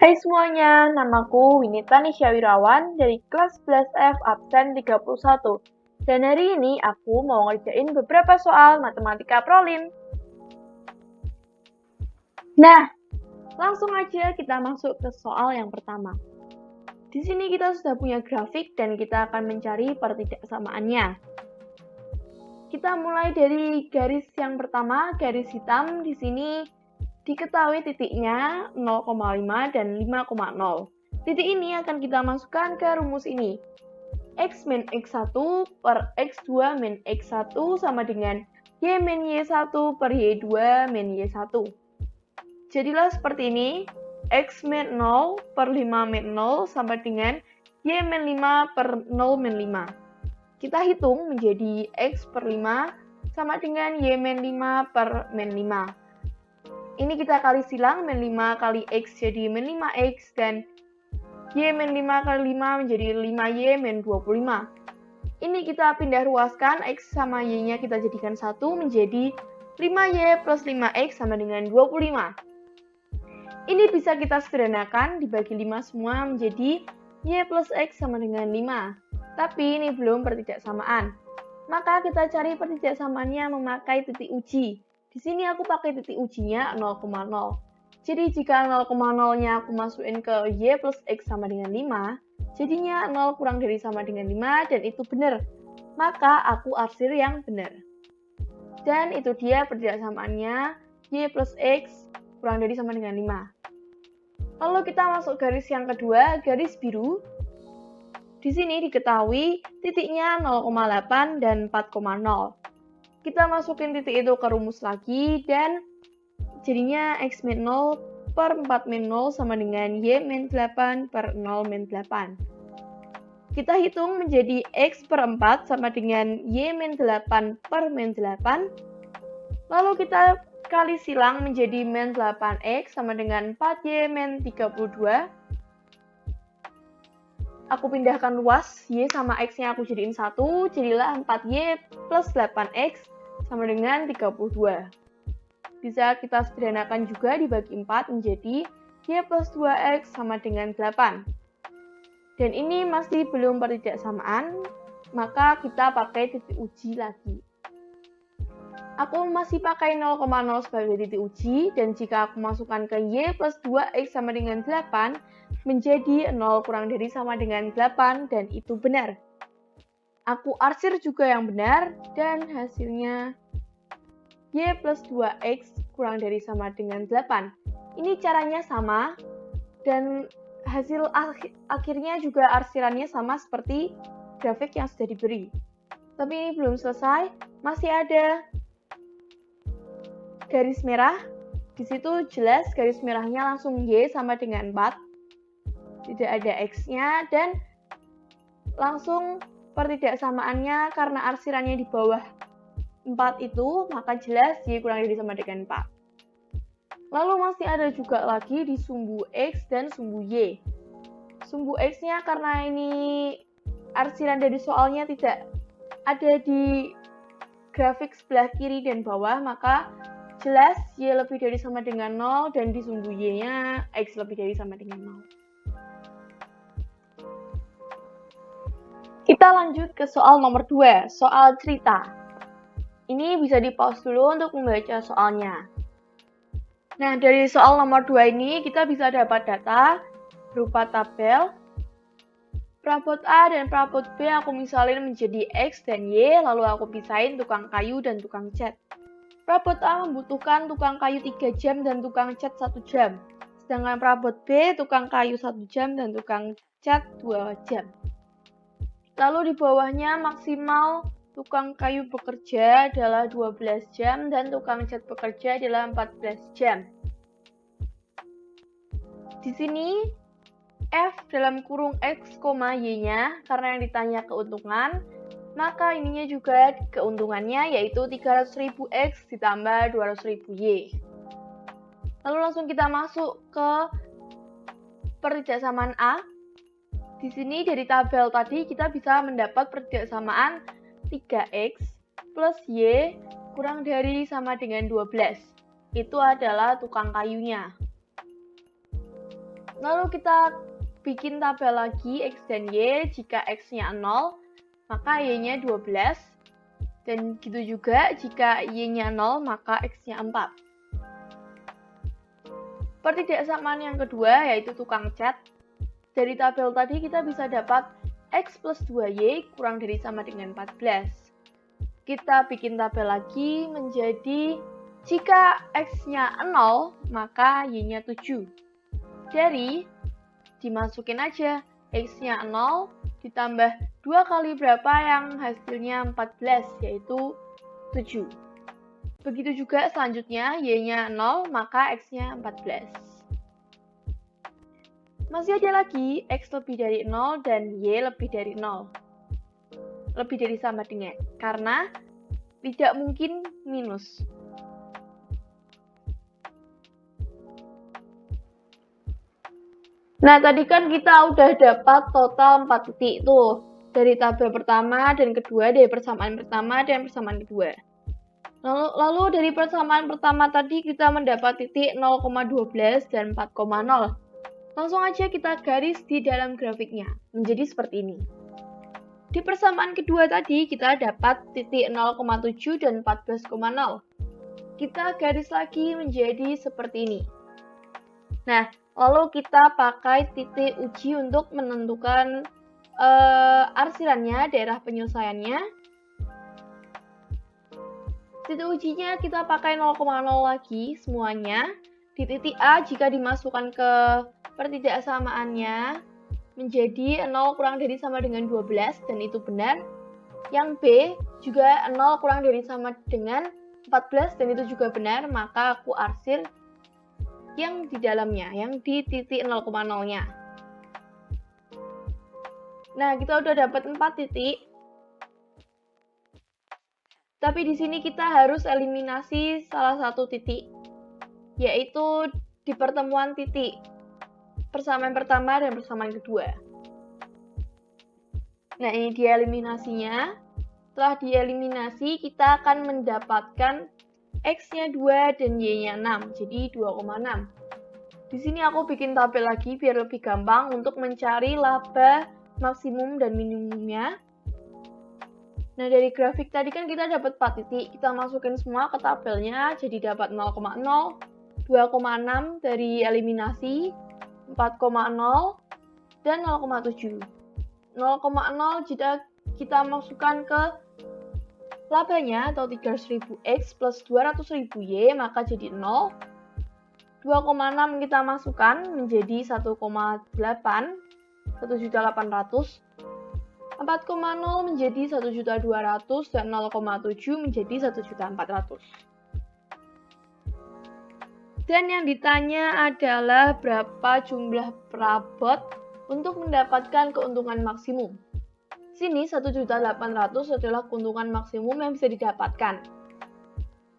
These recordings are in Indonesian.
Hai semuanya, namaku Winita Nisha Wirawan dari kelas 11F absen 31. Dan hari ini aku mau ngerjain beberapa soal matematika prolin. Nah, langsung aja kita masuk ke soal yang pertama. Di sini kita sudah punya grafik dan kita akan mencari pertidaksamaannya. Kita mulai dari garis yang pertama, garis hitam. Di sini diketahui titiknya 0,5 dan 5,0. Titik ini akan kita masukkan ke rumus ini. X min X1 per X2 min X1 sama dengan Y min Y1 per Y2 min Y1. Jadilah seperti ini. X min 0 per 5 min 0 sama dengan Y min 5 per 0 min 5. Kita hitung menjadi X per 5 sama dengan Y min 5 per min 5. Ini kita kali silang, min 5 kali X jadi min 5X, dan Y min 5 kali 5 menjadi 5Y min 25. Ini kita pindah ruaskan, X sama Y-nya kita jadikan 1 menjadi 5Y plus 5X sama dengan 25. Ini bisa kita sederhanakan, dibagi 5 semua menjadi Y plus X sama dengan 5. Tapi ini belum pertidaksamaan. Maka kita cari pertidaksamaannya memakai titik uji. Di sini aku pakai titik ujinya 0,0. Jadi jika 0,0-nya aku masukin ke Y plus X sama dengan 5, jadinya 0 kurang dari sama dengan 5 dan itu benar. Maka aku arsir yang benar. Dan itu dia pertidaksamaannya Y plus X kurang dari sama dengan 5. Lalu kita masuk garis yang kedua, garis biru. Di sini diketahui titiknya 0,8 dan 4,0. Kita masukin titik itu ke rumus lagi dan jadinya X min 0 per 4 min 0 sama dengan Y min 8 per 0 min 8. Kita hitung menjadi X per 4 sama dengan Y min 8 per min 8. Lalu kita kali silang menjadi min 8X sama dengan 4Y min 32. Aku pindahkan luas, Y sama X-nya aku jadiin 1, jadilah 4Y plus 8X sama dengan 32. Bisa kita sederhanakan juga dibagi 4 menjadi Y plus 2X sama dengan 8. Dan ini masih belum pertidaksamaan, maka kita pakai titik uji lagi. Aku masih pakai 0,0 sebagai titik uji, dan jika aku masukkan ke Y plus 2X sama dengan 8, menjadi 0 kurang dari sama dengan 8, dan itu benar. Aku arsir juga yang benar, dan hasilnya Y plus 2X kurang dari sama dengan 8. Ini caranya sama, dan hasil akhirnya juga arsirannya sama seperti grafik yang sudah diberi. Tapi ini belum selesai, masih ada garis merah. Di situ jelas garis merahnya langsung Y sama dengan 4. Tidak ada X-nya, dan langsung pertidaksamaannya karena arsirannya di bawah 4 itu, maka jelas Y kurang dari sama dengan 4. Lalu masih ada juga lagi di sumbu X dan sumbu Y. Sumbu X-nya karena ini arsiran dari soalnya tidak ada di grafik sebelah kiri dan bawah, maka jelas Y lebih dari sama dengan 0, dan di sumbu Y-nya X lebih dari sama dengan 0. Kita lanjut ke soal nomor 2, soal cerita. Ini bisa di-pause dulu untuk membaca soalnya. Nah, dari soal nomor 2 ini kita bisa dapat data berupa tabel. Perabot A dan perabot B aku misalin menjadi X dan Y, lalu aku pisahin tukang kayu dan tukang cat. Perabot A membutuhkan tukang kayu 3 jam dan tukang cat 1 jam. Sedangkan perabot B, tukang kayu 1 jam dan tukang cat 2 jam. Lalu di bawahnya maksimal tukang kayu bekerja adalah 12 jam dan tukang cat bekerja adalah 14 jam. Di sini F dalam kurung X, Y-nya karena yang ditanya keuntungan, maka ininya juga keuntungannya yaitu 300.000 X ditambah 200.000 Y. Lalu langsung kita masuk ke pertidaksamaan A. Di sini dari tabel tadi kita bisa mendapat pertidaksamaan 3X plus Y kurang dari sama dengan 12. Itu adalah tukang kayunya. Lalu kita bikin tabel lagi X dan Y. Jika X-nya 0, maka Y-nya 12. Dan gitu juga, jika Y-nya 0, maka X-nya 4. Pertidaksamaan yang kedua, yaitu tukang cat. Dari tabel tadi kita bisa dapat X plus 2Y kurang dari sama dengan 14. Kita bikin tabel lagi menjadi jika X-nya 0, maka Y-nya 7. Dari, dimasukin aja X-nya 0 ditambah 2 kali berapa yang hasilnya 14, yaitu 7. Begitu juga selanjutnya, Y-nya 0, maka X-nya 14. Masih ada lagi, X lebih dari 0 dan Y lebih dari 0. Lebih dari sama dengan, karena tidak mungkin minus. Nah, tadi kan kita udah dapat total 4 titik tuh. Dari tabel pertama dan kedua, dari persamaan pertama dan persamaan kedua. Lalu dari persamaan pertama tadi kita mendapat titik 0,12 dan 4,0. Langsung aja kita garis di dalam grafiknya, menjadi seperti ini. Di persamaan kedua tadi kita dapat titik 0,7 dan 14,0. Kita garis lagi menjadi seperti ini. Nah, lalu kita pakai titik uji untuk menentukan arsirannya, daerah penyelesaiannya. Titik ujinya kita pakai 0,0 lagi semuanya. Di titik A jika dimasukkan ke pertidaksamaannya menjadi 0 kurang dari sama dengan 12 dan itu benar. Yang B juga 0 kurang dari sama dengan 14 dan itu juga benar, maka aku arsir yang di dalamnya, yang di titik 0,0-nya. Nah, kita udah dapat 4 titik. Tapi di sini kita harus eliminasi salah satu titik, yaitu di pertemuan titik persamaan pertama dan persamaan kedua. Nah, ini dia eliminasinya. Setelah dieliminasi, kita akan mendapatkan X-nya 2 dan Y-nya 6, jadi 2,6. Di sini aku bikin tabel lagi biar lebih gampang untuk mencari laba maksimum dan minimumnya. Nah, dari grafik tadi kan kita dapat 4 titik, kita masukin semua ke tabelnya, jadi dapat 0,0, 2,6 dari eliminasi, 4,0, dan 0,7. 0,0 jika kita masukkan ke labanya atau 300.000 X plus 200.000 Y, maka jadi 0. 2,6 kita masukkan menjadi 1,8, 1.800. 4,0 menjadi 1.200 dan 0,7 menjadi 1.400. Dan yang ditanya adalah berapa jumlah perabot untuk mendapatkan keuntungan maksimum. Sini 1.800 adalah keuntungan maksimum yang bisa didapatkan.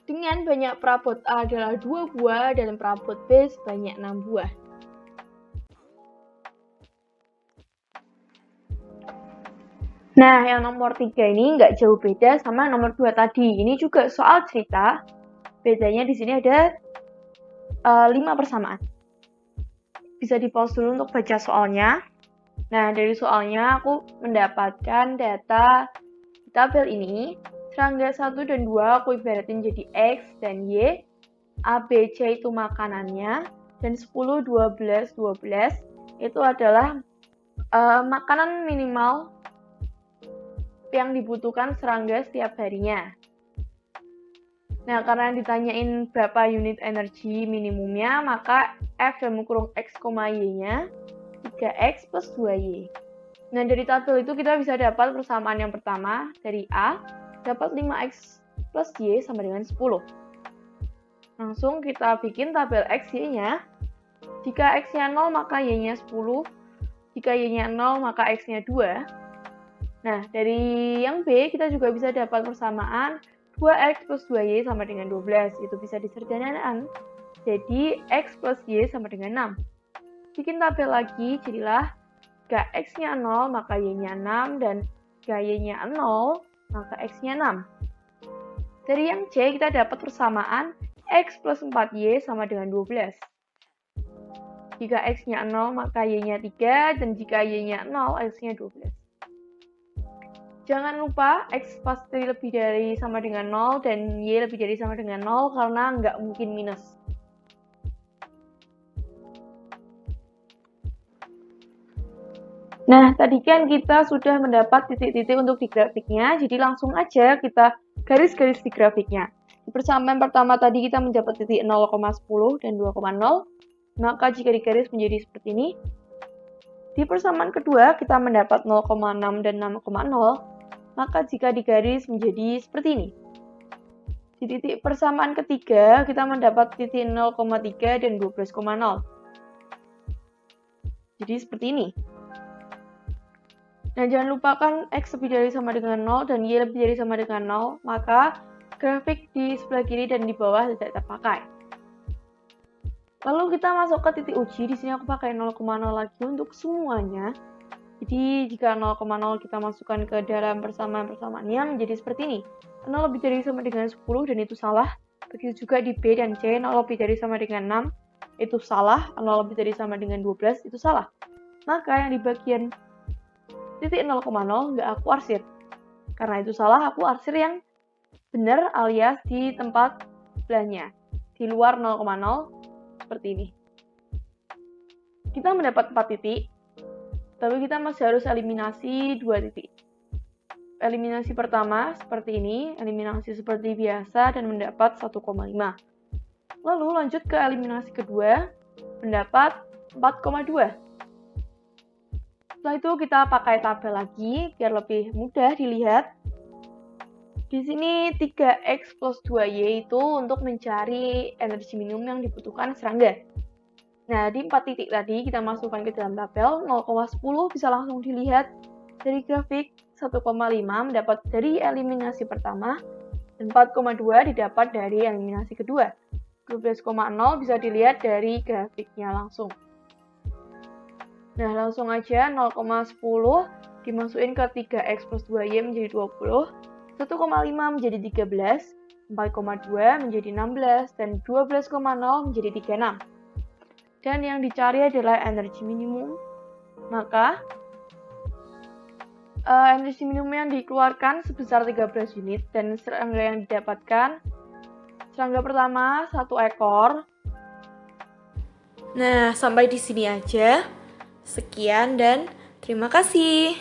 Dengan banyak perabot A adalah 2 buah dan perabot B sebanyak 6 buah. Nah, yang nomor 3 ini nggak jauh beda sama nomor 2 tadi. Ini juga soal cerita. Bedanya di sini ada 5 persamaan. Bisa di-pause dulu untuk baca soalnya. Nah, dari soalnya aku mendapatkan data di tabel ini. Serangga 1 dan 2 aku ibaratin jadi X dan Y. A, B, C itu makanannya. Dan 10, 12, 12 itu adalah makanan minimal yang dibutuhkan serangga setiap harinya. Nah, karena ditanyain berapa unit energi minimumnya, maka F dalam kurung X, Y-nya 3X plus 2Y. Nah, dari tabel itu kita bisa dapat persamaan yang pertama, dari A, dapat 5X plus Y sama dengan 10. Langsung kita bikin tabel X, Y-nya. Jika X-nya 0, maka Y-nya 10. Jika Y-nya 0, maka X-nya 2. Nah, dari yang B, kita juga bisa dapat persamaan 2X plus 2Y sama dengan 12. Itu bisa disederhanakan. Jadi, X plus Y sama dengan 6. Bikin tabel lagi, jadilah jika X-nya 0, maka Y-nya 6. Dan jika Y-nya 0, maka X-nya 6. Dari yang C, kita dapat persamaan X plus 4Y sama dengan 12. Jika X-nya 0, maka Y-nya 3, dan jika Y-nya 0, X-nya 12. Jangan lupa, X pasti lebih dari sama dengan 0, dan Y lebih dari sama dengan 0, karena nggak mungkin minus. Nah, tadi kan kita sudah mendapat titik-titik untuk di grafiknya, jadi langsung aja kita garis-garis di grafiknya. Di persamaan pertama tadi kita mendapat titik 0,10 dan 2,0, maka jika digaris menjadi seperti ini. Di persamaan kedua kita mendapat 0,6 dan 6,0, maka jika digaris menjadi seperti ini. Di titik persamaan ketiga kita mendapat titik 0,3 dan 12,0. Jadi seperti ini. Nah, jangan lupakan X lebih dari sama dengan 0 dan Y lebih dari sama dengan 0, maka grafik di sebelah kiri dan di bawah tidak terpakai. Lalu kita masuk ke titik uji. Di sini aku pakai 0,0 lagi untuk semuanya. Jadi jika 0,0 kita masukkan ke dalam persamaan-persamaannya menjadi seperti ini. 0 lebih dari sama dengan 10 dan itu salah. Begitu juga di B dan C, 0 lebih dari sama dengan 6 itu salah. 0 lebih dari sama dengan 12 itu salah. Maka yang di bagian titik 0,0 nggak aku arsir. Karena itu salah, aku arsir yang benar alias di tempat sebelahnya. Di luar 0,0 seperti ini. Kita mendapat 4 titik, tapi kita masih harus eliminasi 2 titik. Eliminasi pertama seperti ini, eliminasi seperti biasa dan mendapat 1,5. Lalu lanjut ke eliminasi kedua, mendapat 4,2. Setelah itu kita pakai tabel lagi biar lebih mudah dilihat. Di sini 3X plus 2Y itu untuk mencari energi minimum yang dibutuhkan serangga. Nah, di 4 titik tadi kita masukkan ke dalam tabel. 0,10 bisa langsung dilihat dari grafik, 1,5 mendapat dari eliminasi pertama, dan 4,2 didapat dari eliminasi kedua. 12,0 bisa dilihat dari grafiknya langsung. Nah, langsung aja 0,10 dimasukin ke 3X plus 2Y menjadi 20, 1,5 menjadi 13, 4,2 menjadi 16, dan 12,0 menjadi 36. Dan yang dicari adalah energi minimum. Maka, energi minimum yang dikeluarkan sebesar 13 unit, dan serangga yang didapatkan, serangga pertama 1 ekor. Nah, sampai di sini aja. Sekian dan terima kasih.